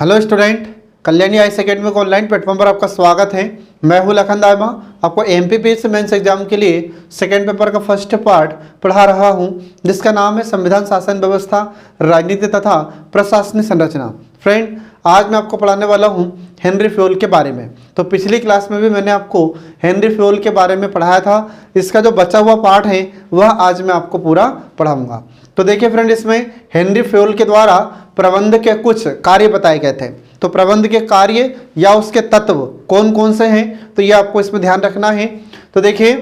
Hello student, Kalyani IAS academy के online platform पर आपका स्वागत है। मैं हूं लखन दायमा, आपको एमपीपीएससी मेंस एग्जाम के लिए सेकेंड पेपर का फर्स्ट पार्ट पढ़ा रहा हूं, जिसका नाम है संविधान, शासन व्यवस्था, राजनीति तथा प्रशासनिक संरचना। फ्रेंड, आज मैं आपको पढ़ाने वाला हूं हेनरी फ्योल के बारे में। तो पिछली क्लास में भी मैंने आपको हेनरी फ्योल के बारे में पढ़ाया था। इसका जो बचा हुआ पार्ट है वह आज मैं आपको पूरा पढ़ाऊंगा। तो देखिए फ्रेंड, इसमें हेनरी फ्योल के द्वारा प्रबंध के कुछ कार्य बताए गए थे। तो प्रबंध के कार्य या उसके तत्व कौन कौन से हैं, तो ये आपको इसमें ध्यान रखना है। तो देखिए,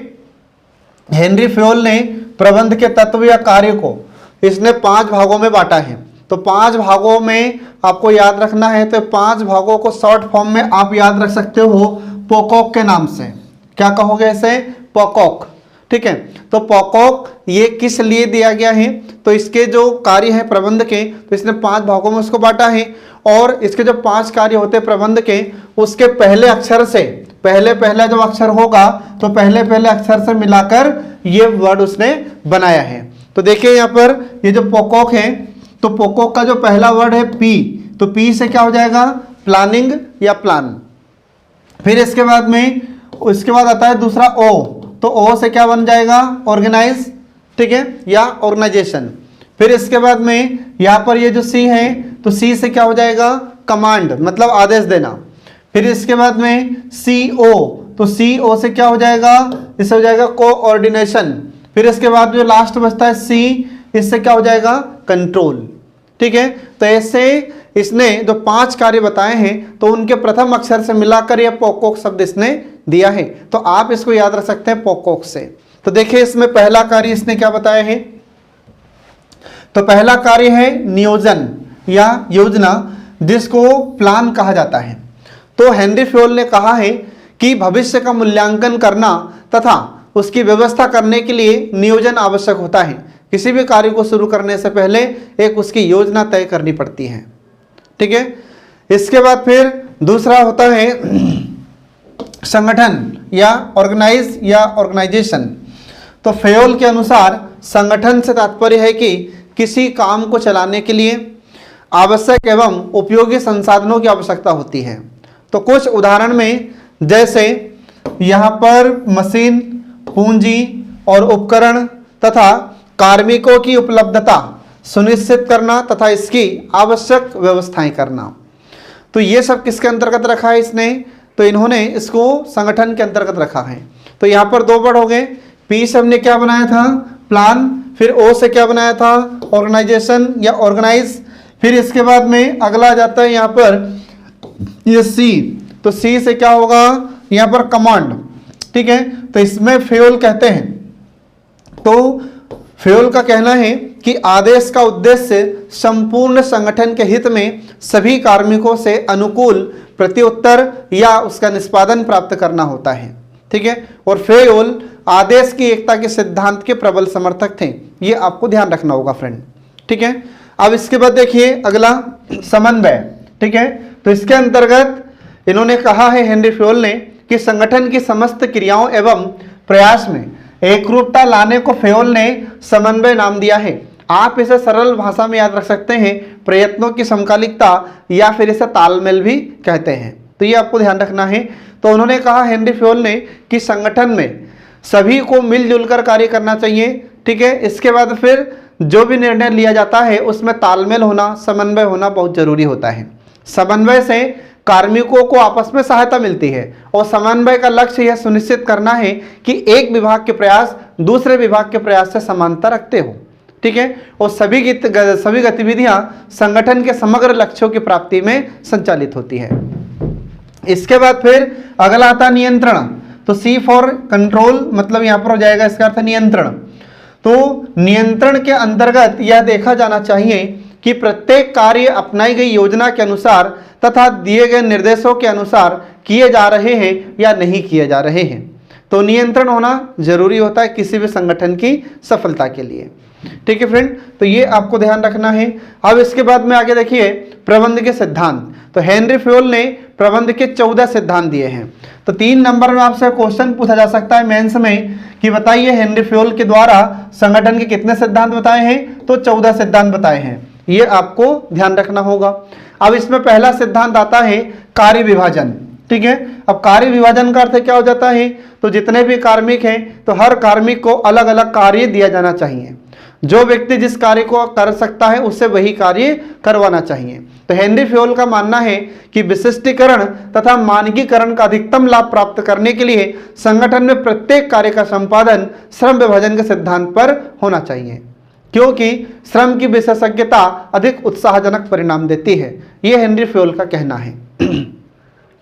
हेनरी फ्योल ने प्रबंध के तत्व या कार्य को इसने 5 भागों में बांटा है। तो 5 भागों में आपको याद रखना है। तो 5 भागों को शॉर्ट फॉर्म में आप याद रख सकते हो पोकॉक के नाम से। क्या कहोगे इसे? पोकॉक। ठीक है, तो पोकॉक ये किस लिए दिया गया है? तो इसके जो कार्य है प्रबंध के, तो इसने 5 भागों में उसको बांटा है। और इसके जो 5 कार्य होते हैं प्रबंध के, उसके पहले अक्षर से पहला जो अक्षर होगा तो पहले अक्षर से मिलाकर ये वर्ड उसने बनाया है। तो देखिए यहाँ पर ये जो पोकॉक है, तो पोकॉक का जो पहला वर्ड है पी, तो पी से क्या हो जाएगा? प्लानिंग या प्लान। फिर इसके बाद आता है दूसरा ओ, तो ओ से क्या बन जाएगा? ऑर्गेनाइज। ठीक है, या ऑर्गेनाइजेशन। फिर इसके बाद में यहाँ पर ये जो सी है, तो सी से क्या हो जाएगा? कमांड, मतलब आदेश देना। फिर इसके बाद में सी ओ, तो सी ओ से क्या हो जाएगा? इससे हो जाएगा कोऑर्डिनेशन। फिर इसके बाद जो लास्ट बचता है सी, इससे क्या हो जाएगा? कंट्रोल। ठीक है, तो ऐसे इसने जो 5 कार्य बताए हैं, तो उनके प्रथम अक्षर से मिलाकर यह पोकॉक शब्द इसने दिया है। तो आप इसको याद रख सकते हैं पोकॉक से। तो देखिए, इसमें पहला कार्य इसने क्या बताया है? तो पहला कार्य है नियोजन या योजना, जिसको प्लान कहा जाता है। तो हेनरी फ्योल ने कहा है कि भविष्य का मूल्यांकन करना तथा उसकी व्यवस्था करने के लिए नियोजन आवश्यक होता है। किसी भी कार्य को शुरू करने से पहले एक उसकी योजना तय करनी पड़ती है। ठीक है, इसके बाद फिर दूसरा होता है संगठन या ऑर्गेनाइज या ऑर्गेनाइजेशन। तो फ्योल के अनुसार संगठन से तात्पर्य है कि किसी काम को चलाने के लिए आवश्यक एवं उपयोगी संसाधनों की आवश्यकता होती है। तो कुछ उदाहरण में जैसे यहाँ पर मशीन, पूंजी और उपकरण तथा कार्मिकों की उपलब्धता सुनिश्चित करना तथा इसकी आवश्यक व्यवस्थाएं करना। तो ये सब किसके अंतर्गत रखा है इसने? तो इन्होंने इसको संगठन के अंतर्गत रखा है। तो यहाँ पर 2 वर्ड हो गए। पी से हमने क्या बनाया था? प्लान। फिर ओ से क्या बनाया था? ऑर्गेनाइजेशन या ऑर्गेनाइज। फिर इसके बाद में अगला आ जाता है यहाँ पर ये सी, तो सी से क्या होगा? यहाँ पर कमांड। ठीक है, तो इसमें फ्योल कहते हैं, तो फ्योल का कहना है कि आदेश का उद्देश्य संपूर्ण संगठन के हित में सभी कार्मिकों से अनुकूल प्रत्युत्तर या उसका निष्पादन प्राप्त करना होता है। ठीक है, और फ्योल आदेश की एकता के सिद्धांत के प्रबल समर्थक थे। ये आपको ध्यान रखना होगा फ्रेंड। ठीक है, अब इसके बाद देखिए अगला समन्वय। ठीक है, तो इसके अंतर्गत इन्होंने कहा है हेनरी फ्योल ने कि संगठन की समस्त क्रियाओं एवं प्रयास में एकरूपता लाने को फ्योल ने समन्वय नाम दिया है। आप इसे सरल भाषा में याद रख सकते हैं प्रयत्नों की समकालिकता, या फिर इसे तालमेल भी कहते हैं। तो ये आपको ध्यान रखना है। तो उन्होंने कहा हेनरी फ्योल ने कि संगठन में सभी को मिलजुल कर कार्य करना चाहिए। ठीक है, इसके बाद फिर जो भी निर्णय लिया जाता है उसमें तालमेल होना, समन्वय होना बहुत जरूरी होता है। समन्वय से कार्मिकों को आपस में सहायता मिलती है और समन्वय का लक्ष्य यह सुनिश्चित करना है कि एक विभाग के प्रयास दूसरे विभाग के प्रयास से समानता रखते हो। ठीक है, और सभी गतिविधियां संगठन के समग्र लक्ष्यों की प्राप्ति में संचालित होती है। इसके बाद फिर अगला आता नियंत्रण। तो सी फॉर कंट्रोल, मतलब यहां पर हो जाएगा इसका अर्थ नियंत्रण। तो नियंत्रण के अंतर्गत यह देखा जाना चाहिए कि प्रत्येक कार्य अपनाई गई योजना के अनुसार तथा दिए गए निर्देशों के अनुसार किए जा रहे हैं या नहीं किए जा रहे हैं। तो नियंत्रण होना जरूरी होता है किसी भी संगठन की सफलता के लिए। ठीक है फ्रेंड, तो ये आपको ध्यान रखना है। अब इसके बाद में आगे देखिए प्रबंध के सिद्धांत। तो हेनरी फ्योल ने प्रबंध के 14 सिद्धांत दिए हैं। तो 3 नंबर में आपसे क्वेश्चन पूछा जा सकता है मेंस में कि बताइए हेनरी फ्योल के द्वारा संगठन के कितने सिद्धांत बताए हैं? तो 14 सिद्धांत बताए हैं। ये आपको ध्यान रखना होगा। अब इसमें पहला सिद्धांत आता है कार्य विभाजन। ठीक है, अब कार्य विभाजन का अर्थ क्या हो जाता है, तो जितने भी कार्मिक हैं तो हर कार्मिक को अलग अलग कार्य दिया जाना चाहिए। जो व्यक्ति जिस कार्य को कर सकता है उससे वही कार्य करवाना चाहिए। तो हेनरी फेयोल का मानना है कि विशिष्टीकरण तथा मानकीकरण का अधिकतम लाभ प्राप्त करने के लिए संगठन में प्रत्येक कार्य का संपादन श्रम विभाजन के सिद्धांत पर होना चाहिए, क्योंकि श्रम की विशेषज्ञता अधिक उत्साहजनक परिणाम देती है। यह हेनरी फेयोल का कहना है।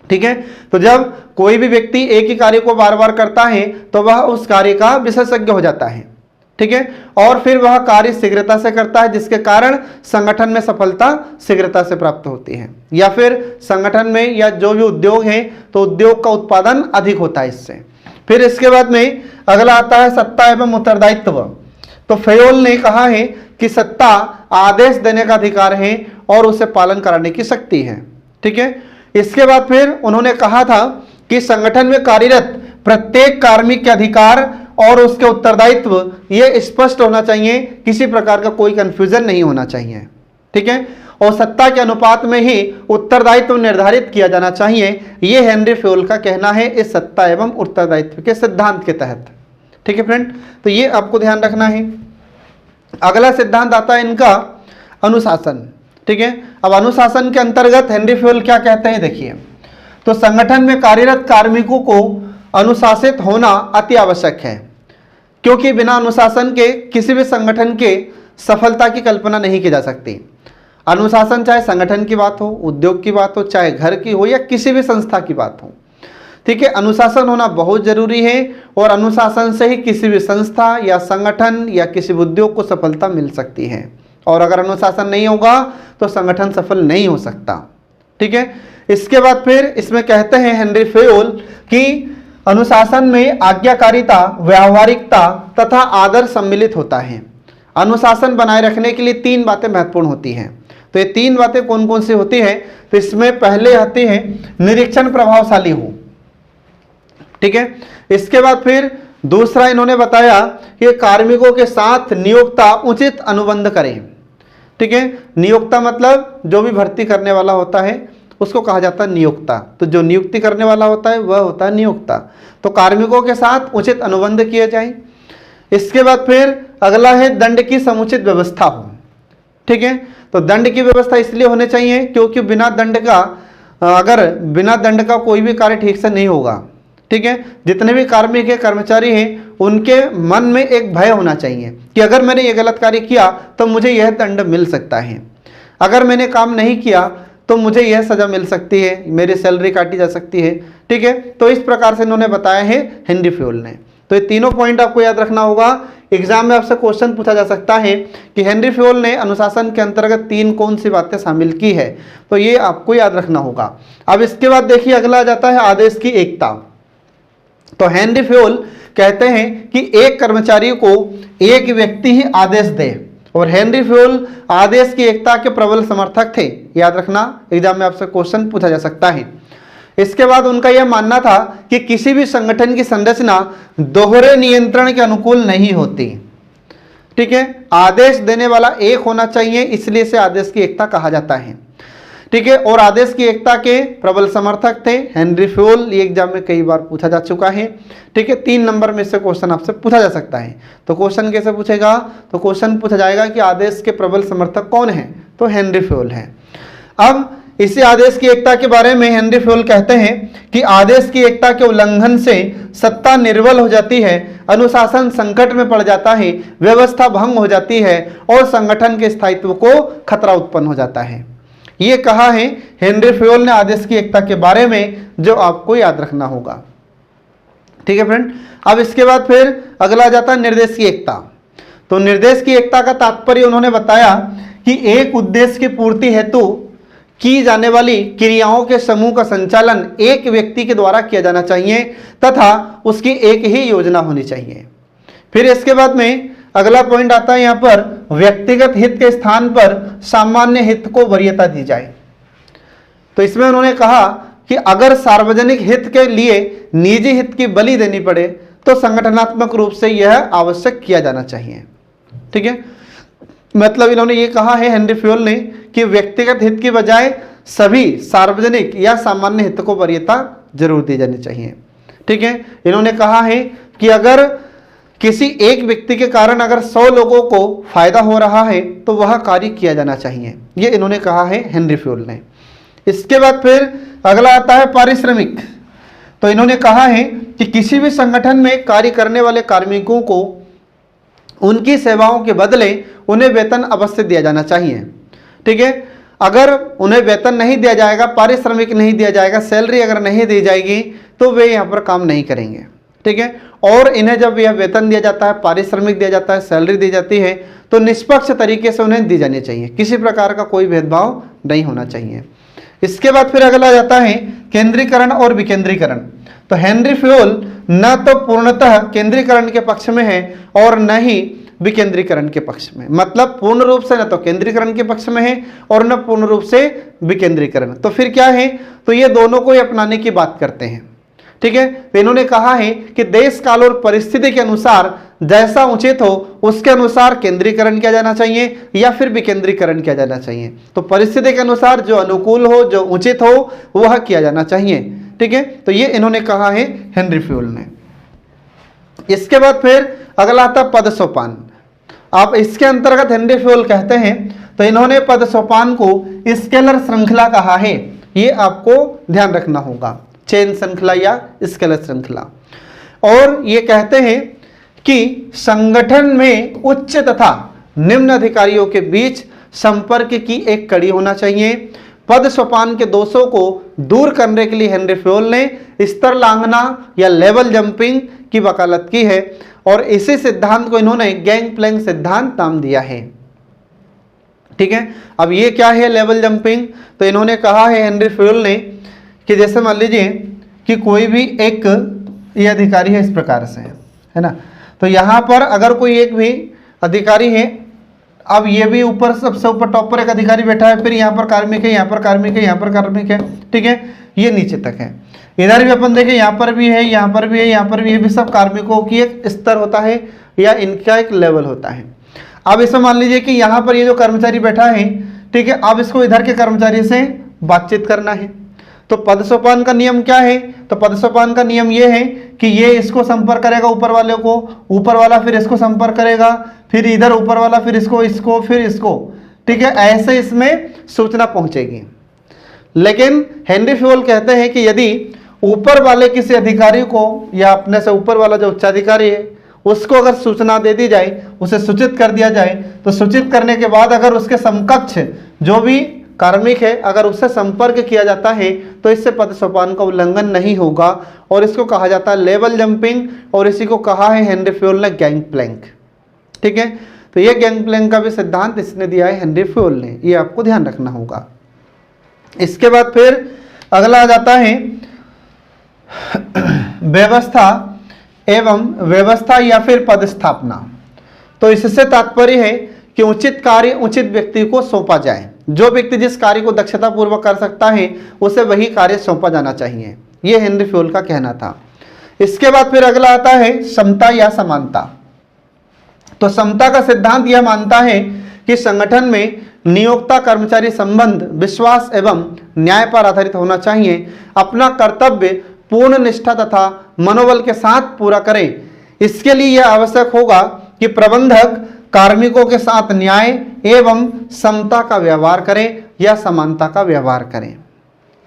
ठीक है, तो जब कोई भी व्यक्ति एक ही कार्य को बार बार करता है तो वह उस कार्य का विशेषज्ञ हो जाता है। ठीक है, और फिर वह कार्य शीघ्रता से करता है, जिसके कारण संगठन में सफलता शीघ्रता से प्राप्त होती है, या फिर संगठन में या जो भी उद्योग है तो उद्योग का उत्पादन अधिक होता है इससे। फिर इसके बाद में अगला आता है सत्ता एवं उत्तरदायित्व। तो फेयोल ने कहा है कि सत्ता आदेश देने का अधिकार है और उसे पालन कराने की शक्ति है। ठीक है, इसके बाद फिर उन्होंने कहा था कि संगठन में कार्यरत प्रत्येक कार्मिक के अधिकार और उसके उत्तरदायित्व ये स्पष्ट होना चाहिए, किसी प्रकार का कोई कंफ्यूजन नहीं होना चाहिए। ठीक है, और सत्ता के अनुपात में ही उत्तरदायित्व निर्धारित किया जाना चाहिए। ये हेनरी फेयोल का कहना है इस सत्ता एवं उत्तरदायित्व के सिद्धांत के तहत। ठीक है फ्रेंड, तो ये आपको ध्यान रखना है। अगला सिद्धांत आता है इनका अनुशासन। ठीक है, अब अनुशासन के अंतर्गत हेनरी फेयोल क्या कहते हैं देखिए, तो संगठन में कार्यरत कार्मिकों को अनुशासित होना अति आवश्यक है, क्योंकि बिना अनुशासन के किसी भी संगठन के सफलता की कल्पना नहीं की जा सकती। अनुशासन चाहे संगठन की बात हो, उद्योग की बात हो, चाहे घर की हो या किसी भी संस्था की बात हो। ठीक है, अनुशासन होना बहुत जरूरी है और अनुशासन से ही किसी भी संस्था या संगठन या किसी भी उद्योग को सफलता मिल सकती है, और अगर अनुशासन नहीं होगा तो संगठन सफल नहीं हो सकता। ठीक है, इसके बाद फिर इसमें कहते हैं हेनरी फेयोल कि अनुशासन में आज्ञाकारिता, व्यावहारिकता तथा आदर सम्मिलित होता है। अनुशासन बनाए रखने के लिए तीन बातें महत्वपूर्ण होती हैं। तो ये तीन बातें कौन कौन सी होती हैं, तो इसमें पहले आती है निरीक्षण प्रभावशाली हो। ठीक है, इसके बाद फिर दूसरा इन्होंने बताया कि कार्मिकों के साथ नियोक्ता उचित अनुबंध करें। ठीक है, नियोक्ता मतलब जो भी भर्ती करने वाला होता है उसको कहा जाता है नियोक्ता। तो जो नियुक्ति करने वाला होता है वह होता है नियोक्ता। तो कार्मिकों के साथ उचित अनुबंध किए जाए। इसके बाद फिर अगला है दंड की समुचित व्यवस्था हो। ठीक है, तो दंड की व्यवस्था इसलिए होनी चाहिए क्योंकि बिना दंड का कोई भी कार्य ठीक से नहीं होगा। ठीक है, जितने भी कार्मिक है, कर्मचारी हैं, उनके मन में एक भय होना चाहिए कि अगर मैंने ये गलत कार्य किया तो मुझे यह दंड मिल सकता है, अगर मैंने काम नहीं किया तो मुझे यह सजा मिल सकती है, मेरी सैलरी काटी जा सकती है। ठीक है, तो इस प्रकार से इन्होंने बताया है हेनरी फेयोल ने। तो ये तीनों पॉइंट आपको याद रखना होगा। एग्जाम में आपसे क्वेश्चन पूछा जा सकता है कि हेनरी फेयोल ने अनुशासन के अंतर्गत तीन कौन सी बातें शामिल की है, तो ये आपको याद रखना होगा। अब इसके बाद देखिए अगला आ जाता है आदेश की एकता। तो हेनरी फेयोल कहते हैं कि एक कर्मचारी को एक व्यक्ति ही आदेश दे, और हेनरी फेयोल आदेश की एकता के प्रबल समर्थक थे। याद रखना, एग्जाम में आपसे क्वेश्चन पूछा जा सकता है। इसके बाद उनका यह मानना था कि किसी भी संगठन की संरचना दोहरे नियंत्रण के अनुकूल नहीं होती। ठीक है, आदेश देने वाला एक होना चाहिए, इसलिए इसे आदेश की एकता कहा जाता है। ठीक है, और आदेश की एकता के प्रबल समर्थक थे हेनरी फेयोल। ये एग्जाम में कई बार पूछा जा चुका है। ठीक है, 3 नंबर में से क्वेश्चन आपसे पूछा जा सकता है। तो क्वेश्चन कैसे पूछेगा, तो क्वेश्चन पूछा जाएगा कि आदेश के प्रबल समर्थक कौन है, तो हेनरी फेयोल है। अब इसी आदेश की एकता के बारे में हेनरी फेयोल कहते हैं कि आदेश की एकता के उल्लंघन से सत्ता निर्बल हो जाती है, अनुशासन संकट में पड़ जाता है, व्यवस्था भंग हो जाती है और संगठन के स्थायित्व को खतरा उत्पन्न हो जाता है। ये कहा है हेनरी फेयोल ने आदेश की एकता के बारे में, जो आपको याद रखना होगा। ठीक है फ्रेंड, अब इसके बाद फिर अगला जाता है निर्देश की एकता। तो निर्देश की एकता का तात्पर्य उन्होंने बताया कि एक उद्देश्य की पूर्ति हेतु की जाने वाली क्रियाओं के समूह का संचालन एक व्यक्ति के द्वारा किया जाना चाहिए तथा उसकी एक ही योजना होनी चाहिए। फिर इसके बाद में अगला पॉइंट आता है यहाँ पर व्यक्तिगत हित के स्थान पर सामान्य हित को वरीयता दी जाए। तो इसमें उन्होंने कहा कि अगर सार्वजनिक हित के लिए निजी हित की बलि देनी पड़े तो संगठनात्मक रूप से यह आवश्यक किया जाना चाहिए। ठीक है, मतलब इन्होंने ये कहा है हेनरी फेयोल ने कि व्यक्तिगत हित की बजाय सभी सार्वजनिक या सामान्य हित को वरीयता जरूर दी जानी चाहिए। ठीक है, इन्होंने कहा है कि अगर किसी एक व्यक्ति के कारण अगर 100 लोगों को फायदा हो रहा है तो वह कार्य किया जाना चाहिए, ये इन्होंने कहा है हेनरी फ्यूल ने। इसके बाद फिर अगला आता है पारिश्रमिक। तो इन्होंने कहा है कि किसी भी संगठन में कार्य करने वाले कार्मिकों को उनकी सेवाओं के बदले उन्हें वेतन अवश्य दिया जाना चाहिए। ठीक है, अगर उन्हें वेतन नहीं दिया जाएगा, पारिश्रमिक नहीं दिया जाएगा, सैलरी अगर नहीं दी जाएगी तो वे यहाँ पर काम नहीं करेंगे। ठीक है, और इन्हें जब यह वेतन दिया जाता है, पारिश्रमिक दिया जाता है, सैलरी दी जाती है तो निष्पक्ष तरीके से उन्हें दी जानी चाहिए, किसी प्रकार का कोई भेदभाव नहीं होना चाहिए। इसके बाद फिर अगला जाता है केंद्रीकरण और विकेंद्रीकरण। तो हेनरी फ्यूल न तो पूर्णतः केंद्रीकरण के पक्ष में है और न ही विकेंद्रीकरण के पक्ष में, मतलब पूर्ण रूप से न तो केंद्रीकरण के पक्ष में है और न पूर्ण रूप से विकेंद्रीकरण। तो फिर क्या है, तो ये दोनों को ही अपनाने की बात करते हैं। ठीक है, तो इन्होंने कहा है कि देश काल और परिस्थिति के अनुसार जैसा उचित हो उसके अनुसार केंद्रीकरण किया जाना चाहिए या फिर विकेंद्रीकरण किया जाना चाहिए। तो परिस्थिति के अनुसार जो अनुकूल हो, जो उचित हो वह किया जाना चाहिए। ठीक है, तो ये इन्होंने कहा है हेनरी फ्यूल ने। इसके बाद फिर अगला आता पद सोपान। आप इसके अंतर्गत हेनरी फ्यूल कहते हैं, तो इन्होंने पद सोपान को स्केलर श्रृंखला कहा है, ये आपको ध्यान रखना होगा, चेन श्रृंखला या स्केलर श्रृंखला। और ये कहते हैं कि संगठन में उच्च तथा निम्न अधिकारियों के बीच संपर्क की एक कड़ी होना चाहिए। पद सोपान के दोषों को दूर करने के लिए हेनरी फ्यूल ने स्तर लांघना या लेवल जंपिंग की वकालत की है और इसी सिद्धांत को इन्होंने गैंगप्लैंक सिद्धांत नाम दिया है। ठीक है, अब ये क्या है लेवल जंपिंग, तो इन्होंने कहा है हेनरी फ्यूल ने कि जैसे मान लीजिए कि कोई भी एक ये अधिकारी है इस प्रकार से, है ना, तो यहाँ पर अगर कोई एक भी अधिकारी है, अब ये भी ऊपर सबसे ऊपर टॉप पर एक अधिकारी बैठा है, फिर यहाँ पर कार्मिक है, यहाँ पर कार्मिक है, यहाँ पर कार्मिक है। ठीक है, ये नीचे तक है, इधर भी अपन देखें यहाँ पर भी है, यहाँ पर भी है, यहाँ पर भी है, भी सब कार्मिकों की एक स्तर होता है या इनका एक लेवल होता है। अब इसमें मान लीजिए कि यहाँ पर ये जो कर्मचारी बैठा है, ठीक है, अब इसको इधर के कर्मचारी से बातचीत करना है। तो पद सोपान का नियम क्या है, तो पद सोपान का नियम ये है कि ये इसको संपर्क करेगा ऊपर वाले को, ऊपर वाला फिर इसको संपर्क करेगा, फिर इधर ऊपर वाला फिर इसको फिर इसको। ठीक है, ऐसे इसमें सूचना पहुंचेगी। लेकिन हेनरी फ्यूल कहते हैं कि यदि ऊपर वाले किसी अधिकारी को या अपने से ऊपर वाला जो उच्चाधिकारी है उसको अगर सूचना दे दी जाए, उसे सूचित कर दिया जाए, तो सूचित करने के बाद अगर उसके समकक्ष जो भी कार्मिक है अगर उससे संपर्क किया जाता है तो इससे पद सोपान का उल्लंघन नहीं होगा और इसको कहा जाता है लेवल जंपिंग और इसी को कहा है हेनरी फ्यूल ने गैंगप्लैंक। ठीक है, तो ये गैंगप्लैंक का भी सिद्धांत इसने दिया है हेनरी फ्यूल ने, ये आपको ध्यान रखना होगा। इसके बाद फिर अगला आ जाता है व्यवस्था एवं व्यवस्था या फिर पदस्थापना। तो इससे तात्पर्य है कि उचित कार्य उचित व्यक्ति को सौंपा जाए, जो व्यक्ति जिस कार्य को दक्षता पूर्वक कर सकता है उसे वही कार्य सौंपा जाना चाहिए, यह हेनरी फ्यूल का कहना था। इसके बाद फिर अगला आता है समता या समानता। तो समता का सिद्धांत यह मानता है कि संगठन में नियोक्ता कर्मचारी संबंध विश्वास एवं न्याय पर आधारित होना चाहिए, अपना कर्तव्य पूर्ण निष्ठा तथा मनोबल के साथ पूरा करें। इसके लिए यह आवश्यक होगा कि प्रबंधक कार्मिकों के साथ न्याय एवं समता का व्यवहार करें या समानता का व्यवहार करें।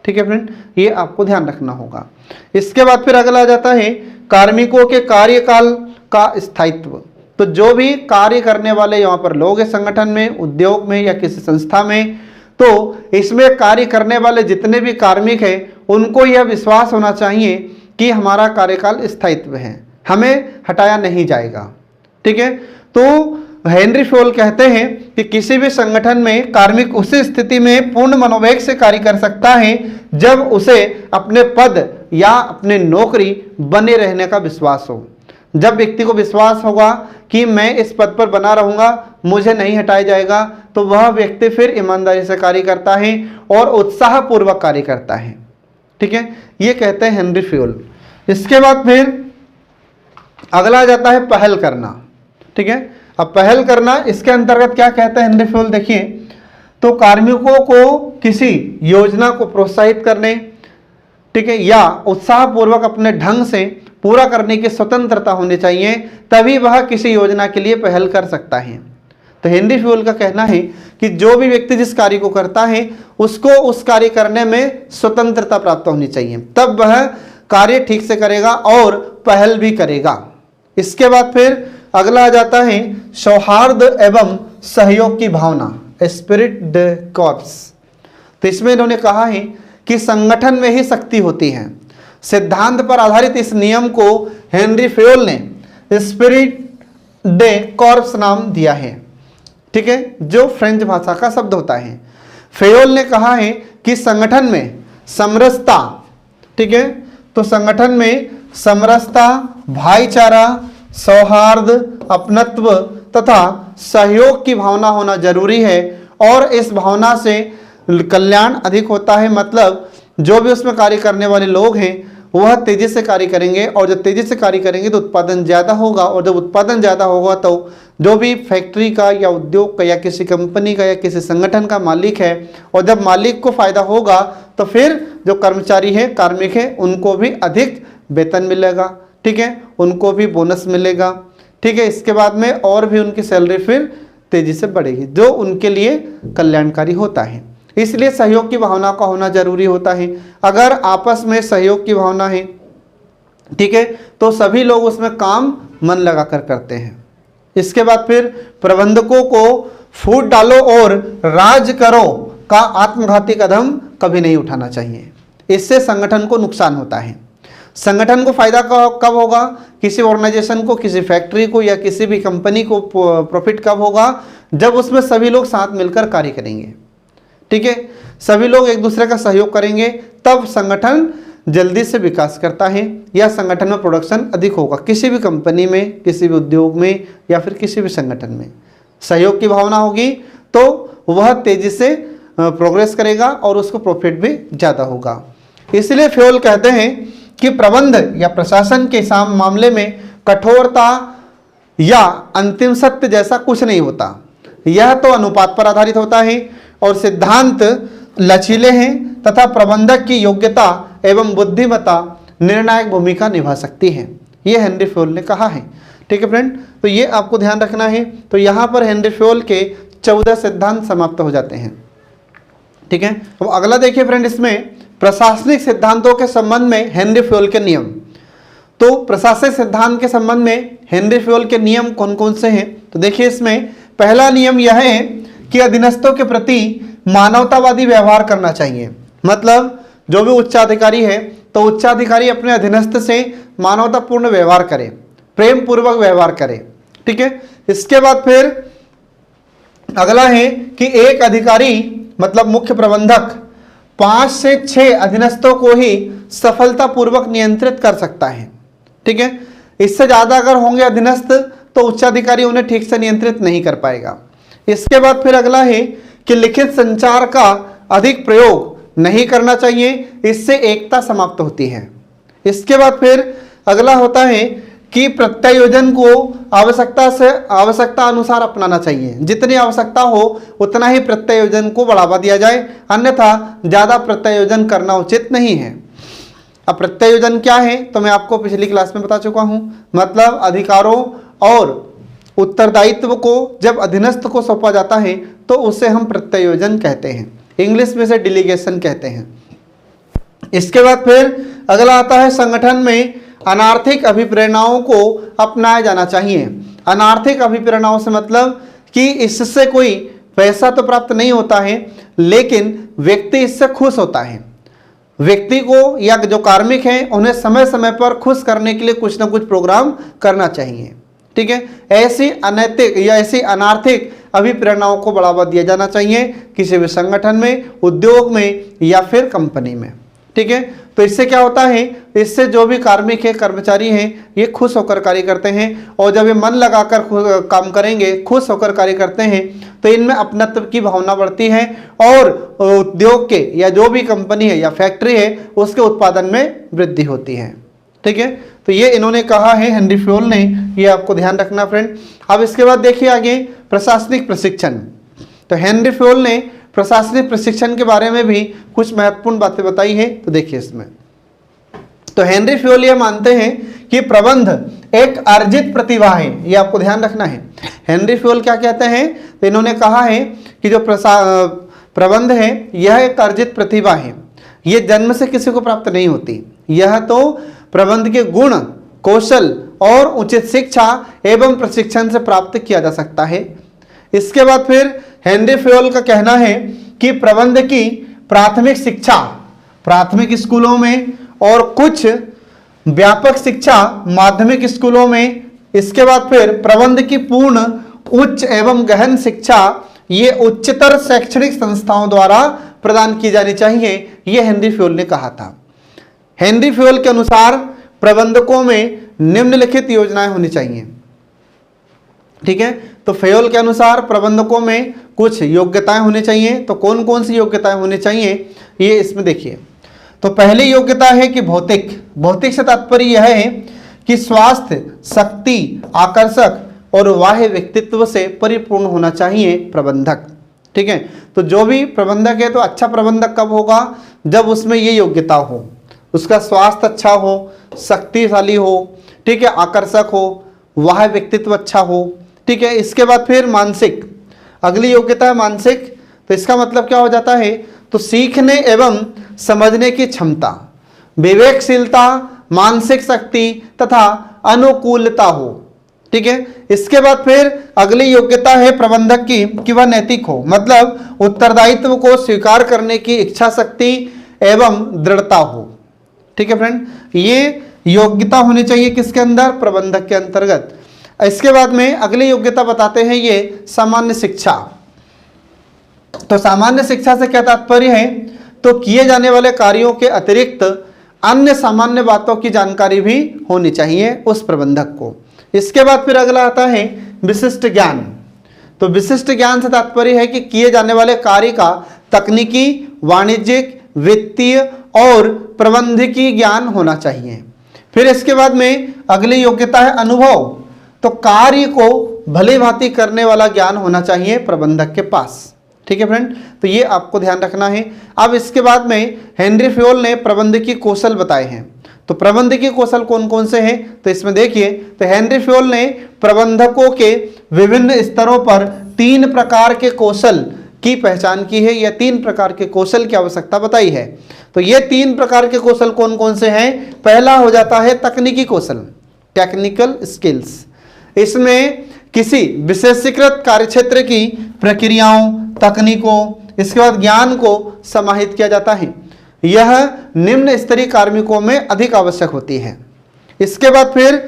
ठीक है फ्रेंड, ये आपको ध्यान रखना होगा। इसके बाद फिर अगला आ जाता है कार्मिकों के कार्यकाल का स्थायित्व। तो जो भी कार्य करने वाले यहाँ पर लोग हैं संगठन में, उद्योग में या किसी संस्था में, तो इसमें कार्य करने वाले जितने भी कार्मिक हैं उनको यह विश्वास होना चाहिए कि हमारा कार्यकाल स्थायित्व है, हमें हटाया नहीं जाएगा। ठीक है, तो हेनरी फ्यूल कहते हैं कि किसी भी संगठन में कार्मिक उसी स्थिति में पूर्ण मनोवेग से कार्य कर सकता है जब उसे अपने पद या अपने नौकरी बने रहने का विश्वास हो। जब व्यक्ति को विश्वास होगा कि मैं इस पद पर बना रहूंगा, मुझे नहीं हटाया जाएगा, तो वह व्यक्ति फिर ईमानदारी से कार्य करता है और उत्साहपूर्वक कार्य करता है। ठीक है, ये कहते हैं हेनरी फ्यूल। इसके बाद फिर अगला आ जाता है पहल करना। ठीक है, अब पहल करना इसके अंतर्गत क्या कहते हैं हेनरी फ्यूल, देखिए, तो कार्मिकों को किसी योजना को प्रोत्साहित करने, ठीक है, या उत्साहपूर्वक अपने ढंग से पूरा करने की स्वतंत्रता होनी चाहिए, तभी वह किसी योजना के लिए पहल कर सकता है। तो हेनरी फ्यूल का कहना है कि जो भी व्यक्ति जिस कार्य को करता है उसको उस कार्य करने में स्वतंत्रता प्राप्त होनी चाहिए, तब वह कार्य ठीक से करेगा और पहल भी करेगा। इसके बाद फिर अगला आ जाता है सौहार्द एवं सहयोग की भावना, स्पिरिट द कॉर्प्स। तो इसमें इन्होंने कहा है कि संगठन में ही शक्ति होती है। सिद्धांत पर आधारित इस नियम को हेनरी फ्योल ने स्पिरिट डे कॉर्प्स नाम दिया है, ठीक है, जो फ्रेंच भाषा का शब्द होता है। फ्योल ने कहा है कि संगठन में समरसता, ठीक है, तो संगठन में समरसता, भाईचारा, सौहार्द, अपनत्व तथा सहयोग की भावना होना जरूरी है, और इस भावना से कल्याण अधिक होता है। मतलब जो भी उसमें कार्य करने वाले लोग हैं वह तेजी से कार्य करेंगे, और जब तेजी से कार्य करेंगे तो उत्पादन ज़्यादा होगा, और जब उत्पादन ज़्यादा होगा तो जो भी फैक्ट्री का या उद्योग का या किसी कंपनी का या किसी संगठन का मालिक है, और जब मालिक को फायदा होगा तो फिर जो कर्मचारी है, कार्मिक है, उनको भी अधिक वेतन मिलेगा, ठीक है, उनको भी बोनस मिलेगा, ठीक है। इसके बाद में और भी उनकी सैलरी फिर तेजी से बढ़ेगी, जो उनके लिए कल्याणकारी होता है। इसलिए सहयोग की भावना का होना जरूरी होता है। अगर आपस में सहयोग की भावना है, ठीक है, तो सभी लोग उसमें काम मन लगाकर करते हैं। इसके बाद फिर प्रबंधकों को फूट डालो और राज करो का आत्मघाती कदम कभी नहीं उठाना चाहिए, इससे संगठन को नुकसान होता है। संगठन को फायदा कब होगा, किसी ऑर्गेनाइजेशन को, किसी फैक्ट्री को या किसी भी कंपनी को प्रॉफिट कब होगा, जब उसमें सभी लोग साथ मिलकर कार्य करेंगे, ठीक है, सभी लोग एक दूसरे का सहयोग करेंगे, तब संगठन जल्दी से विकास करता है या संगठन में प्रोडक्शन अधिक होगा। किसी भी कंपनी में, किसी भी उद्योग में या फिर किसी भी संगठन में सहयोग की भावना होगी तो वह तेजी से प्रोग्रेस करेगा और उसको प्रॉफिट भी ज़्यादा होगा। इसलिए फ्योल कहते हैं कि प्रबंध या प्रशासन के मामले में कठोरता या अंतिम सत्य जैसा कुछ नहीं होता, यह तो अनुपात पर आधारित होता है और सिद्धांत लचीले हैं तथा प्रबंधक की योग्यता एवं बुद्धिमत्ता निर्णायक भूमिका निभा सकती है, यह हेनरी फ्योल ने कहा है, ठीक है फ्रेंड। तो ये आपको ध्यान रखना है। तो यहाँ पर हेनरी फ्योल के 14 सिद्धांत समाप्त हो जाते हैं, ठीक है। अब अगला देखिए फ्रेंड, इसमें प्रशासनिक सिद्धांतों के संबंध में हेनरी फ्योल के नियम। तो प्रशासनिक सिद्धांत के संबंध में हेनरी फ्योल के नियम कौन कौन से हैं, तो देखिए इसमें पहला नियम यह है कि अधीनस्थों के प्रति मानवतावादी व्यवहार करना चाहिए। मतलब जो भी उच्चाधिकारी है तो उच्चाधिकारी अपने अधीनस्थ से मानवतापूर्ण व्यवहार करे, प्रेम पूर्वक व्यवहार करे, ठीक है। इसके बाद फिर अगला है कि एक अधिकारी मतलब मुख्य प्रबंधक 5 से 6 अधीनस्थों को ही सफलतापूर्वक नियंत्रित कर सकता है, ठीक है। इससे ज़्यादा अगर होंगे अधीनस्थ तो उच्चाधिकारी उन्हें ठीक से नियंत्रित नहीं कर पाएगा। इसके बाद फिर अगला है कि लिखित संचार का अधिक प्रयोग नहीं करना चाहिए, इससे एकता समाप्त होती है। इसके बाद फिर अगला होता है कि प्रत्यायोजन को आवश्यकता अनुसार अपनाना चाहिए, जितनी आवश्यकता हो उतना ही प्रत्यायोजन को बढ़ावा दिया जाए, अन्यथा ज़्यादा प्रत्यायोजन करना उचित नहीं है। अब प्रत्यायोजन क्या है तो मैं आपको पिछली क्लास में बता चुका हूँ। मतलब अधिकारों और उत्तरदायित्व को जब अधीनस्थ को सौंपा जाता है तो उसे हम प्रत्यायोजन कहते हैं, इंग्लिश में से डिलीगेशन कहते हैं। इसके बाद फिर अगला आता है संगठन में अनार्थिक अभिप्रेरणाओं को अपनाया जाना चाहिए। अनार्थिक अभिप्रेरणाओं से मतलब कि इससे कोई पैसा तो प्राप्त नहीं होता है लेकिन व्यक्ति इससे खुश होता है। व्यक्ति को या जो कार्मिक हैं उन्हें समय समय पर खुश करने के लिए कुछ ना कुछ प्रोग्राम करना चाहिए, ठीक है। ऐसी अनैतिक या ऐसी अनार्थिक अभिप्रेरणाओं को बढ़ावा दिया जाना चाहिए किसी भी संगठन में, उद्योग में या फिर कंपनी में, ठीक है। तो इससे क्या होता है, इससे जो भी कार्मिक है, कर्मचारी हैं, ये खुश होकर कार्य करते हैं और जब ये मन लगाकर काम करेंगे, खुश होकर कार्य करते हैं तो इनमें अपनत्व की भावना बढ़ती है और उद्योग के या जो भी कंपनी है या फैक्ट्री है उसके उत्पादन में वृद्धि होती है, ठीक है। तो ये इन्होंने कहा है हेनरी फ्योल ने, ये आपको ध्यान रखना फ्रेंड। अब इसके बाद देखिए आगे प्रशासनिक प्रशिक्षण। तो हेनरी फ्योल ने प्रशासनिक प्रशिक्षण के बारे में भी कुछ महत्वपूर्ण बातें बताई है। तो देखिए इसमें, तो हेनरी फ्योल ये मानते हैं कि प्रबंध एक अर्जित प्रतिभा है, ये आपको ध्यान रखना है। हेनरी फ्योल क्या कहते हैं, तो इन्होंने कहा है कि जो प्रबंध है यह एक अर्जित प्रतिभा है, ये जन्म से किसी को प्राप्त नहीं होती। यह तो प्रबंध के गुण, कौशल और उचित शिक्षा एवं प्रशिक्षण से प्राप्त किया जा सकता है। इसके बाद फिर हेनरी फ्योल का कहना है कि प्रबंध की प्राथमिक शिक्षा प्राथमिक स्कूलों में और कुछ व्यापक शिक्षा माध्यमिक स्कूलों में, इसके बाद फिर प्रबंध की पूर्ण, उच्च एवं गहन शिक्षा ये उच्चतर शैक्षणिक संस्थाओं द्वारा प्रदान की जानी चाहिए, ये हेनरी फ्योल ने कहा था। हेनरी फ्योल के अनुसार प्रबंधकों में निम्नलिखित योजनाएं होनी चाहिए। ठीक है, तो फ्योल के अनुसार प्रबंधकों में कुछ योग्यताएं होनी चाहिए। तो कौन कौन सी योग्यताएं होनी चाहिए ये इसमें देखिए। तो पहली योग्यता है कि भौतिक से तात्पर्य यह है कि स्वास्थ्य, शक्ति, आकर्षक और बाह्य व्यक्तित्व से परिपूर्ण होना चाहिए प्रबंधक। ठीक है, तो जो भी प्रबंधक है, तो अच्छा प्रबंधक कब होगा, जब उसमें ये योग्यता हो, उसका स्वास्थ्य अच्छा हो, शक्तिशाली हो, ठीक है, आकर्षक हो, बाह्य व्यक्तित्व अच्छा हो। ठीक है, इसके बाद फिर मानसिक, अगली योग्यता है मानसिक। तो इसका मतलब क्या हो जाता है, तो सीखने एवं समझने की क्षमता, विवेकशीलता, मानसिक शक्ति तथा अनुकूलता हो। ठीक है, इसके बाद फिर अगली योग्यता है प्रबंधक की कि वह नैतिक हो, मतलब उत्तरदायित्व को स्वीकार करने की इच्छा शक्ति एवं दृढ़ता हो। ठीक है फ्रेंड, ये योग्यता होनी चाहिए किसके अंदर, प्रबंधक के अंतर्गत। इसके बाद में अगली योग्यता बताते हैं ये सामान्य शिक्षा। तो सामान्य शिक्षा से क्या तात्पर्य है, तो किए जाने वाले कार्यों के अतिरिक्त अन्य सामान्य बातों की जानकारी भी होनी चाहिए उस प्रबंधक को। इसके बाद फिर अगला आता है विशिष्ट ज्ञान। तो विशिष्ट ज्ञान से तात्पर्य है कि किए जाने वाले कार्य का तकनीकी, वाणिज्यिक, वित्तीय और प्रबंधकीय ज्ञान होना चाहिए। फिर इसके बाद में अगली योग्यता है अनुभव। तो कार्य को भली भांति करने वाला ज्ञान होना चाहिए प्रबंधक के पास। ठीक है फ्रेंड, तो ये आपको ध्यान रखना है। अब इसके बाद में हेनरी फ्योल ने प्रबंधकीय कौशल बताए हैं। तो प्रबंधकीय कौशल कौन कौन से हैं, तो इसमें देखिए, तो हेनरी फ्योल ने प्रबंधकों के विभिन्न स्तरों पर 3 प्रकार के कौशल की पहचान की है, या 3 प्रकार के कौशल की आवश्यकता बताई है। तो ये 3 प्रकार के कौशल कौन कौन से हैं, पहला हो जाता है तकनीकी कौशल, टेक्निकल स्किल्स। इसमें किसी विशेषीकृत कार्यक्षेत्र की प्रक्रियाओं, तकनीकों, इसके बाद ज्ञान को समाहित किया जाता है। यह निम्न स्तरीय कार्मिकों में अधिक आवश्यक होती है। इसके बाद फिर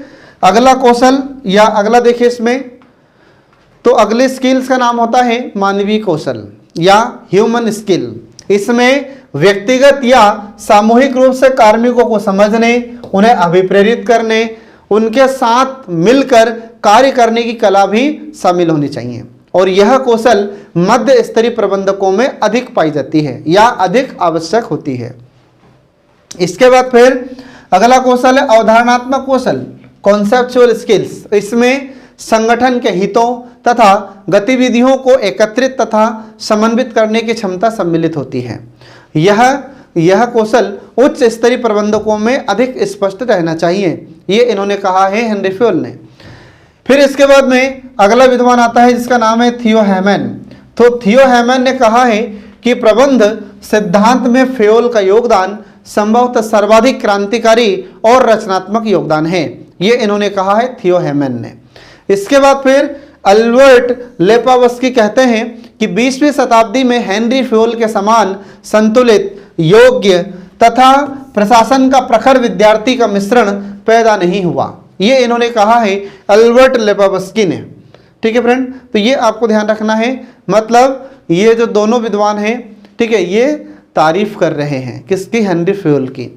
अगला कौशल या अगला देखिए इसमें, तो अगले स्किल्स का नाम होता है मानवीय कौशल या ह्यूमन स्किल। इसमें व्यक्तिगत या सामूहिक रूप से कार्मिकों को समझने, उन्हें अभिप्रेरित करने, उनके साथ मिलकर कार्य करने की कला भी शामिल होनी चाहिए। और यह कौशल मध्य स्तरीय प्रबंधकों में अधिक पाई जाती है या अधिक आवश्यक होती है। इसके बाद फिर अगला कौशल है अवधारणात्मक कौशल, कॉन्सेप्चुअल स्किल्स। इसमें संगठन के हितों तथा गतिविधियों को एकत्रित तथा समन्वित करने की क्षमता सम्मिलित होती है। यह कौशल उच्च स्तरीय प्रबंधकों में अधिक स्पष्ट रहना चाहिए, ये इन्होंने कहा है हेनरी फ्योल ने। फिर इसके बाद में अगला विद्वान आता है जिसका नाम है थियो हेमन। तो थियो हेमन ने कहा है कि प्रबंध सिद्धांत में फ्योल का योगदान संभवतः सर्वाधिक क्रांतिकारी और रचनात्मक योगदान है, ये इन्होंने कहा है थियो हेमन ने। इसके बाद फिर अल्बर्ट लेपावस्की कहते हैं कि 20वीं शताब्दी में हेनरी फ्योल के समान संतुलित, योग्य तथा प्रशासन का प्रखर विद्यार्थी का मिश्रण पैदा नहीं हुआ, ये इन्होंने कहा है अल्बर्ट लेपावस्की ने। ठीक है फ्रेंड, तो ये आपको ध्यान रखना है, मतलब ये जो दोनों विद्वान हैं, ठीक है, ये तारीफ कर रहे हैं किसकी, हेनरी फ्योल की।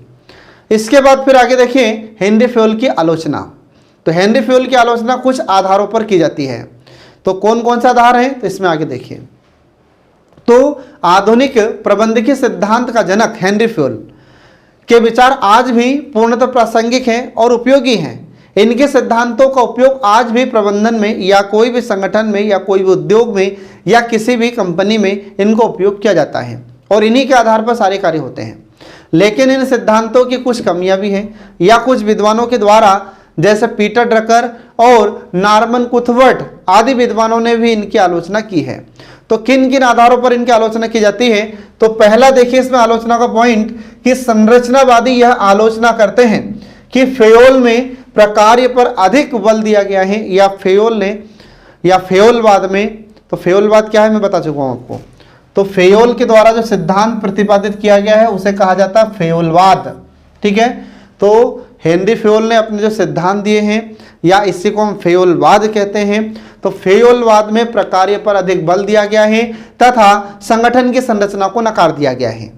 इसके बाद फिर आगे देखिए हेनरी फ्योल की आलोचना। तो हेनरी फ्योल की आलोचना कुछ आधारों पर की जाती है। तो कौन कौन से आधार हैं, तो इसमें आगे देखिए। तो आधुनिक प्रबंधकीय सिद्धांत का जनक हेनरी फ्योल के विचार आज भी पूर्णतः प्रासंगिक हैं और उपयोगी हैं। इनके सिद्धांतों का उपयोग आज भी प्रबंधन में या कोई भी संगठन में या कोई भी उद्योग में या किसी भी कंपनी में इनको उपयोग किया जाता है और इन्हीं के आधार पर सारे कार्य होते हैं। लेकिन इन सिद्धांतों की कुछ कमियां भी हैं या कुछ विद्वानों के द्वारा, जैसे पीटर ड्रकर और नॉर्मन कुथवर्ट आदि विद्वानों ने भी इनकी आलोचना की है। तो किन किन आधारों पर इनकी आलोचना की जाती है? तो पहला देखिए इसमें आलोचना का पॉइंट कि संरचनावादी यह आलोचना करते हैं कि फेयोल में प्रकार्य पर अधिक बल दिया गया है या फेयोलवाद में। तो फेयोलवाद क्या है मैं बता चुका हूं आपको। तो फेयोल के द्वारा जो सिद्धांत प्रतिपादित किया गया है उसे कहा जाता है फेयोलवाद। ठीक है, तो हेनरी फेयोल ने अपने जो सिद्धांत दिए हैं या इसी को हम फेयोलवाद कहते हैं। तो फेयोलवाद में प्रकार्य पर अधिक बल दिया गया है तथा संगठन की संरचना को नकार दिया गया है।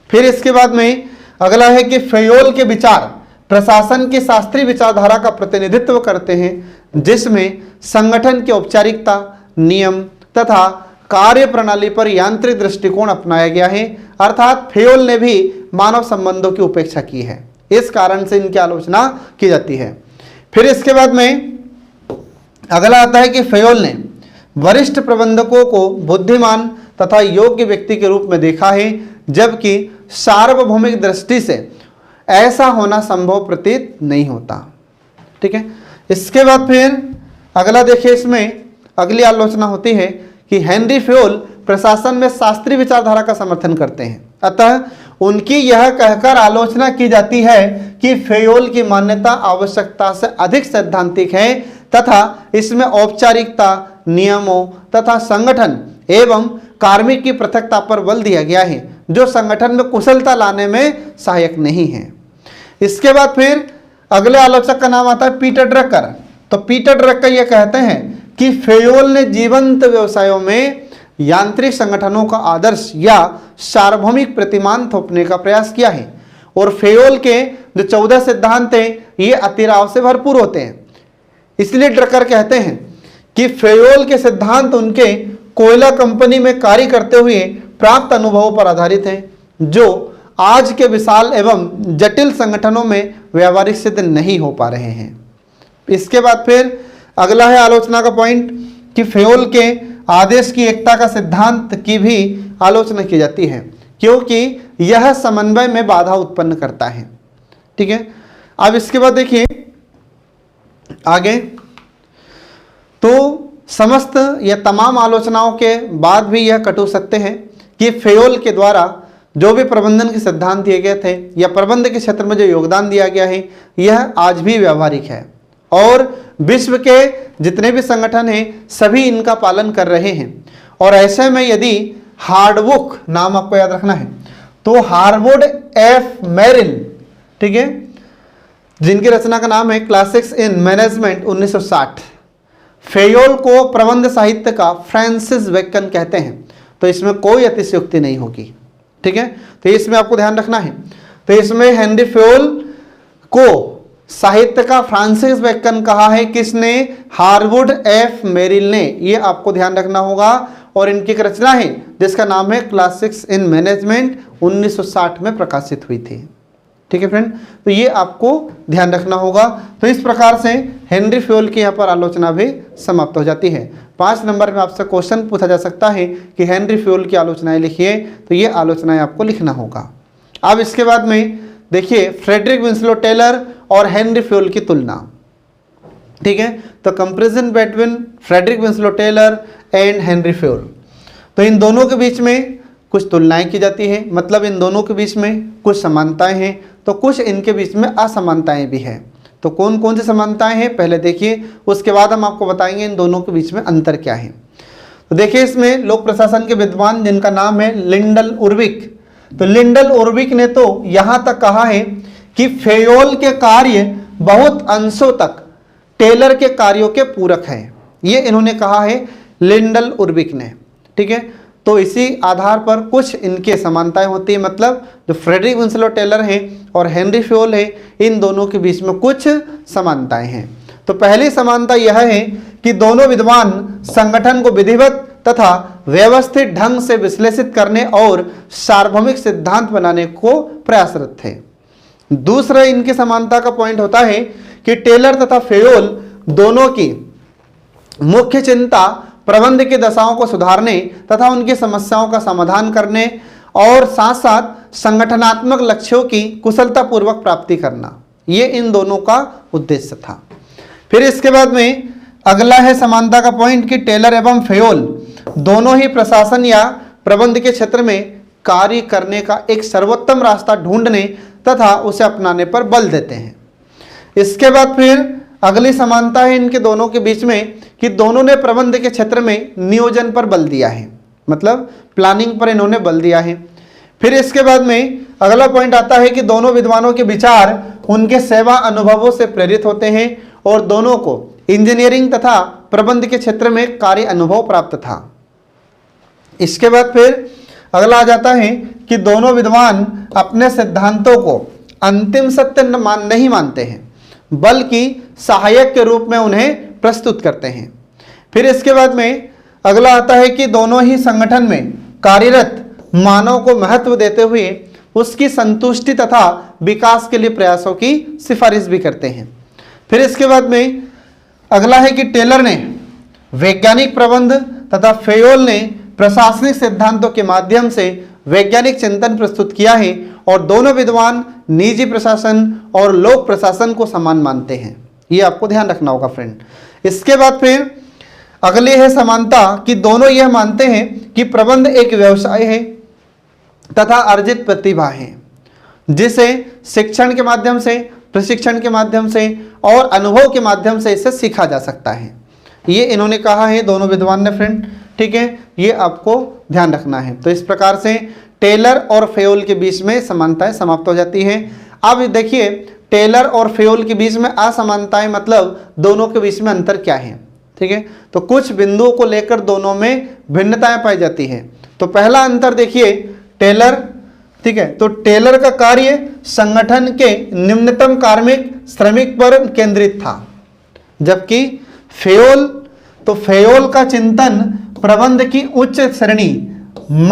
फिर इसके बाद में अगला है कि फेयोल के विचार प्रशासन की शास्त्रीय विचारधारा का प्रतिनिधित्व करते हैं, जिसमें संगठन की औपचारिकता, नियम तथा कार्य प्रणाली पर यांत्रिक दृष्टिकोण अपनाया गया है। अर्थात फेयोल ने भी मानव संबंधों की उपेक्षा की है, इस कारण से इनकी आलोचना की जाती है। फिर इसके बाद में अगला आता है कि फेयोल ने वरिष्ठ प्रबंधकों को बुद्धिमान तथा योग्य व्यक्ति के रूप में देखा है, जबकि सार्वभौमिक दृष्टि से ऐसा होना संभव प्रतीत नहीं होता। ठीक है, इसके बाद फिर अगला देखिए, इसमें अगली आलोचना होती है कि हेनरी फेयोल प्रशासन में शास्त्रीय विचारधारा का समर्थन करते हैं। अतः उनकी यह कहकर आलोचना की जाती है कि फेयोल की मान्यता आवश्यकता से अधिक सैद्धांतिक है तथा इसमें औपचारिकता, नियमों तथा संगठन एवं कार्मिक की पृथकता पर बल दिया गया है, जो संगठन में कुशलता लाने में सहायक नहीं है। इसके बाद फिर अगले आलोचक का नाम आता है पीटर ड्रकर। तो पीटर ड्रकर यह कहते हैं कि फेयोल ने जीवंत व्यवसायों में यांत्रिक संगठनों का आदर्श या सार्वभौमिक प्रतिमान थोपने का प्रयास किया है और फेयोल के जो 14 सिद्धांत हैं ये अतिराव से भरपूर होते हैं। इसलिए ड्रकर कहते हैं कि फेयोल के सिद्धांत उनके कोयला कंपनी में कार्य करते हुए प्राप्त अनुभवों पर आधारित हैं, जो आज के विशाल एवं जटिल संगठनों में व्यावहारिक सिद्ध नहीं हो पा रहे हैं। इसके बाद फिर अगला है आलोचना का पॉइंट कि फेयोल के आदेश की एकता का सिद्धांत की भी आलोचना की जाती है, क्योंकि यह समन्वय में बाधा उत्पन्न करता है। ठीक है, अब इसके बाद देखिए आगे, तो समस्त या तमाम आलोचनाओं के बाद भी यह कटु सत्य है कि फेयोल के द्वारा जो भी प्रबंधन के सिद्धांत दिए गए थे या प्रबंध के क्षेत्र में जो योगदान दिया गया है यह आज भी व्यावहारिक है और विश्व के जितने भी संगठन हैं सभी इनका पालन कर रहे हैं। और ऐसे में यदि हार्डवुक नाम आपको याद रखना है, तो हार्वर्ड एफ मेरिल, ठीक है, जिनकी रचना का नाम है क्लासिक्स इन मैनेजमेंट 1960, फेयोल को प्रबंध साहित्य का फ्रांसिस बेकन कहते हैं। तो इसमें कोई अतिशयोक्ति नहीं होगी। ठीक है, तो इसमें आपको ध्यान रखना है। तो इसमें हेनरी फेयोल को साहित्य का फ्रांसिस बेकन कहा है किसने? हार्वर्ड एफ मेरिल ने। ये आपको ध्यान रखना होगा। और इनकी एक रचना है जिसका नाम है क्लासिक्स इन मैनेजमेंट, 1960 में प्रकाशित हुई थी। ठीक है फ्रेंड, तो ये आपको ध्यान रखना होगा। तो इस प्रकार से हेनरी फेयोल की यहाँ पर आलोचना भी समाप्त हो जाती है। 5 नंबर में आपसे क्वेश्चन पूछा जा सकता है कि हेनरी फेयोल की आलोचनाएं लिखिए, तो ये आलोचनाएं आपको लिखना होगा। अब इसके बाद में देखिए फ्रेडरिक विंसलो टेलर और हेनरी फेयोल की तुलना। ठीक है, तो comparison between Frederick Winslow Taylor and Henri Fayol. तो इन दोनों के बीच में कुछ तुलनाएं की जाती है, मतलब इन दोनों के बीच में कुछ समानताएं हैं, तो कुछ इनके बीच में असमानताएं भी हैं। तो कौन कौन सी समानताएं हैं पहले देखिए, उसके बाद हम आपको बताएंगे इन दोनों के बीच में अंतर क्या है। तो देखिए इसमें लोक प्रशासन के विद्वान जिनका नाम है लिंडल उर्विक। तो लिंडल उर्विक ने तो यहाँ तक कहा है कि फेयोल के कार्य बहुत अंशों तक टेलर के कार्यों के पूरक हैं। ये इन्होंने कहा है लिंडल उर्विक ने। ठीक है, तो इसी आधार पर कुछ इनके समानताएं होती है, मतलब जो फ्रेडरिक विंसलो टेलर हैं और हेनरी फेयोल है, इन दोनों के बीच में कुछ समानताएं हैं। तो पहली समानता यह है कि दोनों विद्वान संगठन को विधिवत तथा व्यवस्थित ढंग से विश्लेषित करने और सार्वभौमिक सिद्धांत बनाने को प्रयासरत थे। दूसरा इनकी समानता का पॉइंट होता है कि टेलर तथा फेयोल दोनों की मुख्य चिंता प्रबंध की दशाओं को सुधारने तथा उनकी समस्याओं का समाधान करने और साथ साथ संगठनात्मक लक्ष्यों की कुशलतापूर्वक प्राप्ति करना, ये इन दोनों का उद्देश्य था। फिर इसके बाद में अगला है समानता का पॉइंट कि टेलर एवं फेयोल दोनों ही प्रशासन या प्रबंध के क्षेत्र में कार्य करने का एक सर्वोत्तम रास्ता ढूंढने तथा उसे अपनाने पर बल देते हैं। इसके बाद फिर अगली समानता है इनके दोनों के बीच में कि दोनों ने प्रबंध के क्षेत्र में नियोजन पर बल दिया है, मतलब प्लानिंग पर इन्होंने बल दिया है। फिर इसके बाद में अगला पॉइंट आता है कि दोनों विद्वानों के विचार उनके सेवा अनुभवों से प्रेरित होते हैं और दोनों को इंजीनियरिंग तथा प्रबंध के क्षेत्र में कार्य अनुभव प्राप्त था। इसके बाद फिर अगला आ जाता है कि दोनों विद्वान अपने सिद्धांतों को अंतिम सत्य नहीं मानते हैं, बल्कि सहायक के रूप में उन्हें प्रस्तुत करते हैं। फिर इसके बाद में अगला आता है कि दोनों ही संगठन में कार्यरत मानव को महत्व देते हुए उसकी संतुष्टि तथा विकास के लिए प्रयासों की सिफारिश भी करते हैं। फिर इसके बाद में अगला है कि टेलर ने वैज्ञानिक प्रबंध तथा फेयोल ने प्रशासनिक सिद्धांतों के माध्यम से वैज्ञानिक चिंतन प्रस्तुत किया है और दोनों विद्वान निजी प्रशासन और लोक प्रशासन को समान मानते हैं। ये आपको ध्यान रखना होगा फ्रेंड। इसके बाद फिर अगली है समानता कि दोनों यह मानते हैं कि प्रबंध एक व्यवसाय है तथा अर्जित प्रतिभा है जिसे शिक्षण के माध्यम से, प्रशिक्षण के माध्यम से और अनुभव के माध्यम से इसे सीखा जा सकता है। ये इन्होंने कहा है दोनों विद्वान ने फ्रेंड, ठीक है, ये आपको ध्यान रखना है। तो इस प्रकार से टेलर और फेयोल के बीच में समानताएं समाप्त हो जाती हैं। अब देखिए टेलर और फेयोल के बीच में असमानताएं मतलब दोनों के बीच में अंतर क्या है, ठीक है। तो कुछ बिंदुओं को लेकर दोनों में भिन्नताएं पाई जाती हैं। तो पहला अंतर देखिए टेलर, ठीक है, तो टेलर का कार्य संगठन के निम्नतम कार्मिक श्रमिक पर केंद्रित था, जबकि फेयोल का चिंतन प्रबंध की उच्च श्रेणी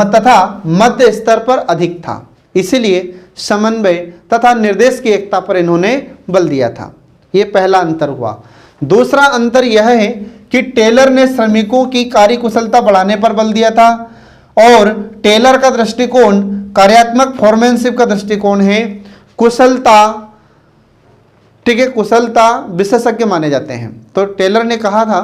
तथा मध्य स्तर पर अधिक था। इसीलिए समन्वय तथा निर्देश की एकता पर इन्होंने बल दिया था। ये पहला अंतर हुआ। दूसरा अंतर यह है कि टेलर ने श्रमिकों की कार्यकुशलता बढ़ाने पर बल दिया था और टेलर का दृष्टिकोण कार्यात्मक फोरमैनशिप का दृष्टिकोण है। कुशलता, ठीक है, कुशलता विशेषज्ञ माने जाते हैं। तो टेलर ने कहा था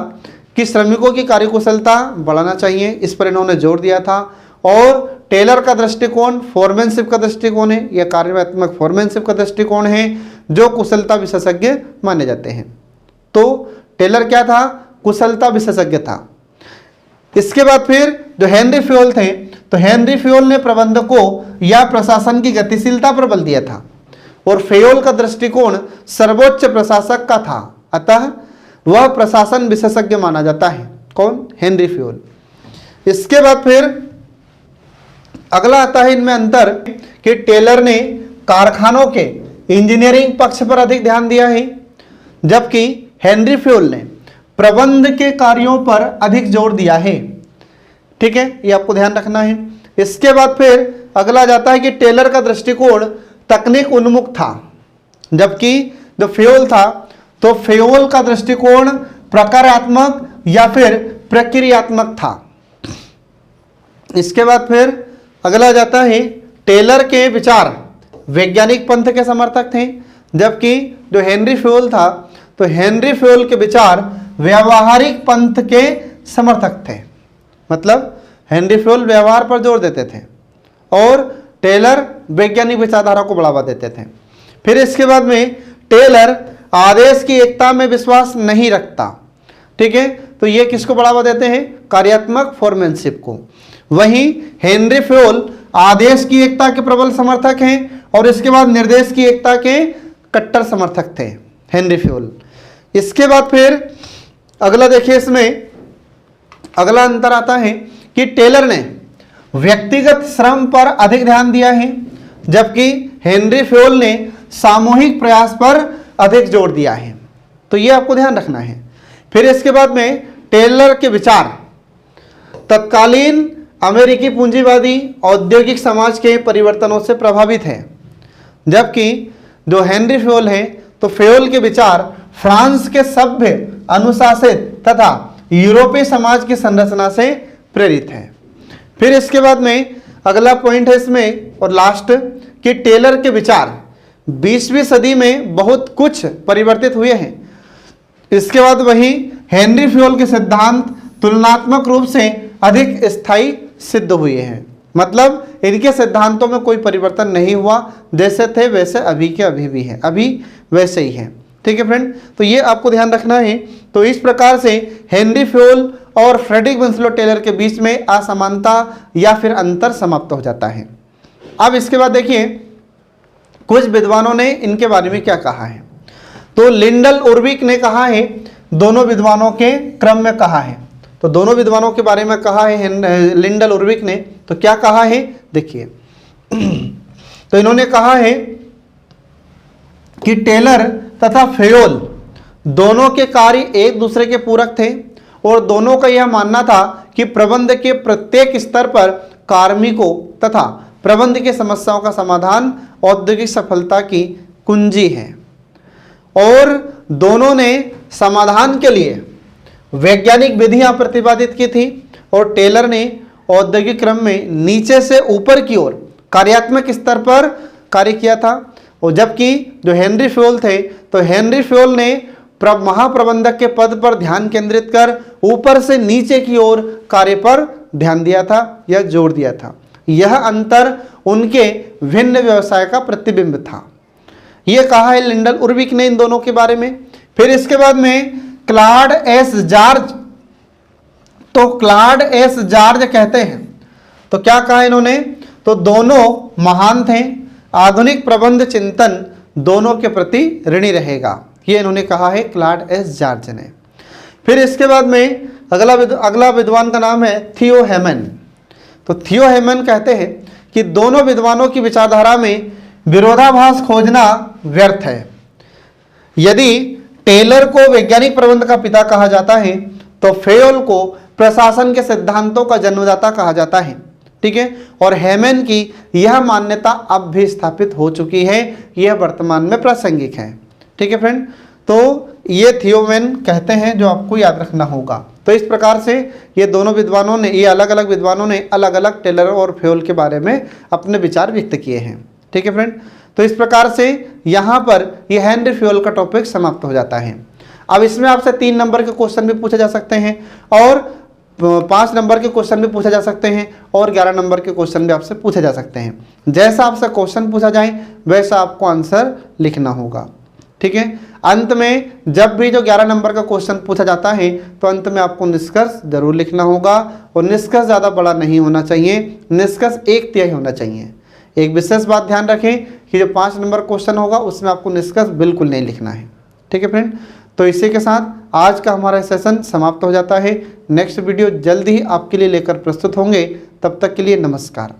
कि श्रमिकों की कार्यकुशलता बढ़ाना चाहिए, इस पर इन्होंने जोर दिया था। और टेलर का दृष्टिकोण फोरमैनशिप का दृष्टिकोण है, यह कार्यात्मक फोरमैनशिप का दृष्टिकोण है जो कुशलता विशेषज्ञ माने जाते हैं। तो टेलर क्या था, कुशलता विशेषज्ञ था। इसके बाद फिर जो हेनरी फेयोल थे, तो हेनरी फेयोल ने प्रबंधकों या प्रशासन की गतिशीलता पर बल दिया था और फेयोल का दृष्टिकोण सर्वोच्च प्रशासक का था, अतः वह प्रशासन विशेषज्ञ माना जाता है। कौन, हेनरी फेयोल। इसके बाद फिर अगला आता है इनमें अंतर कि टेलर ने कारखानों के इंजीनियरिंग पक्ष पर अधिक ध्यान दिया है, जबकि हेनरी फेयोल ने प्रबंध के कार्यों पर अधिक जोर दिया है, ठीक है, ये आपको ध्यान रखना है। इसके बाद फिर अगला जाता है कि टेलर का दृष्टिकोण तकनीक उन्मुख था, जबकि जो फेयोल था तो फेयोल का दृष्टिकोण प्रकारात्मक या फिर प्रक्रियात्मक था। इसके बाद फिर अगला जाता है टेलर के विचार वैज्ञानिक पंथ के समर्थक थे, जबकि जो हेनरी फेयोल था तो हेनरी फेयोल के विचार व्यावहारिक पंथ के समर्थक थे। मतलब हेनरी फेयोल व्यवहार पर जोर देते थे और टेलर वैज्ञानिक विचारधारा को बढ़ावा देते थे। फिर इसके बाद में टेलर आदेश की एकता में विश्वास नहीं रखता, ठीक है, तो ये किसको बढ़ावा देते हैं, कार्यात्मक फोरमैनशिप को। वहीं हेनरी फेयोल आदेश की एकता के प्रबल समर्थक हैं और इसके बाद निर्देश की एकता के कट्टर समर्थक थे हेनरी फेयोल। इसके बाद फिर अगला देखिए, इसमें अगला अंतर आता है कि टेलर ने व्यक्तिगत श्रम पर अधिक ध्यान दिया है, जबकि हेनरी फेयोल ने सामूहिक प्रयास पर अधिक जोर दिया है। तो ये आपको ध्यान रखना है। फिर इसके बाद में टेलर के विचार तत्कालीन अमेरिकी पूंजीवादी औद्योगिक समाज के परिवर्तनों से प्रभावित है, जबकि जो हेनरी फेयोल है तो फेयोल के विचार फ्रांस के सभ्य, अनुशासित तथा यूरोपीय समाज की संरचना से प्रेरित है। फिर इसके बाद में अगला पॉइंट है इसमें और लास्ट, कि टेलर के विचार 20वीं सदी में बहुत कुछ परिवर्तित हुए हैं। इसके बाद वही हेनरी फेयोल के सिद्धांत तुलनात्मक रूप से अधिक स्थायी सिद्ध हुए हैं। मतलब इनके सिद्धांतों में कोई परिवर्तन नहीं हुआ, जैसे थे वैसे अभी के अभी भी है, अभी वैसे ही है। ठीक है फ्रेंड, तो ये आपको ध्यान रखना है। तो इस प्रकार से हेनरी फेयोल और फ्रेडरिक विंसलो टेलर के बीच में असमानता या फिर अंतर समाप्त हो जाता है। अब इसके बाद देखिए कुछ विद्वानों ने इनके बारे में क्या कहा है। तो लिंडल उर्विक ने कहा है, दोनों विद्वानों के क्रम में कहा है। तो दोनों विद्वानों के बारे में कहा है लिंडल उर्विक ने, तो क्या कहा है देखिए। तो इन्होंने कहा है कि टेलर तथा फेयोल दोनों के कार्य एक दूसरे के पूरक थे और दोनों का यह मानना था कि प्रबंध के प्रत्येक स्तर पर कार्मिकों तथा प्रबंध की समस्याओं का समाधान औद्योगिक सफलता की कुंजी है। और दोनों ने समाधान के लिए वैज्ञानिक विधियां प्रतिपादित की थी और टेलर ने औद्योगिक क्रम में नीचे से ऊपर की ओर कार्यात्मक स्तर पर कार्य किया था। और जबकि जो हेनरी फेयोल थे, तो हेनरी फेयोल ने महाप्रबंधक के पद पर ध्यान केंद्रित कर ऊपर से नीचे की ओर कार्य पर ध्यान दिया था या जोर दिया था। यह अंतर उनके भिन्न व्यवसाय का प्रतिबिंब था। यह कहा है लिंडल उर्विक ने इन दोनों के बारे में। फिर इसके बाद में क्लॉड एस जॉर्ज, तो क्लॉड एस जॉर्ज कहते हैं, तो क्या कहा इन्होंने, तो दोनों महान थे, आधुनिक प्रबंध चिंतन दोनों के प्रति ऋणी रहेगा, ये इन्होंने कहा है क्लॉड एस जॉर्ज ने। फिर इसके बाद में अगला विद्वान का नाम है थियो हेमन। तो थियो हेमन कहते हैं कि दोनों विद्वानों की विचारधारा में विरोधाभास खोजना व्यर्थ है। यदि टेलर को वैज्ञानिक प्रबंध का पिता कहा जाता है, तो फेयोल को प्रशासन के सिद्धांतों का जन्मदाता कहा जाता है। ठीक है, और हेमन की यह मान्यता अब भी स्थापित हो चुकी है, यह वर्तमान में प्रासंगिक है। ठीक है फ्रेंड, तो ये थियोमेन कहते हैं, जो आपको याद रखना होगा। तो इस प्रकार से ये दोनों विद्वानों ने, ये अलग अलग विद्वानों ने अलग अलग टेलर और फेयोल के बारे में अपने विचार व्यक्त किए हैं। ठीक है फ्रेंड, तो इस प्रकार से यहाँ पर ये हेनरी फेयोल का टॉपिक समाप्त हो जाता है। अब इसमें आपसे 3 नंबर के क्वेश्चन भी पूछे जा सकते हैं और 5 नंबर के क्वेश्चन भी पूछे जा सकते हैं और 11 नंबर के क्वेश्चन भी आपसे पूछे जा सकते हैं। जैसा आपसे क्वेश्चन पूछा जाए वैसा आपको आंसर लिखना होगा। ठीक है, अंत में जब भी जो 11 नंबर का क्वेश्चन पूछा जाता है, तो अंत में आपको निष्कर्ष जरूर लिखना होगा और निष्कर्ष ज़्यादा बड़ा नहीं होना चाहिए, निष्कर्ष 1/3 होना चाहिए। एक विशेष बात ध्यान रखें कि जो 5 नंबर क्वेश्चन होगा उसमें आपको निष्कर्ष बिल्कुल नहीं लिखना है। ठीक है फ्रेंड, तो इसी के साथ आज का हमारा सेशन समाप्त हो जाता है। नेक्स्ट वीडियो जल्द ही आपके लिए लेकर प्रस्तुत होंगे, तब तक के लिए नमस्कार।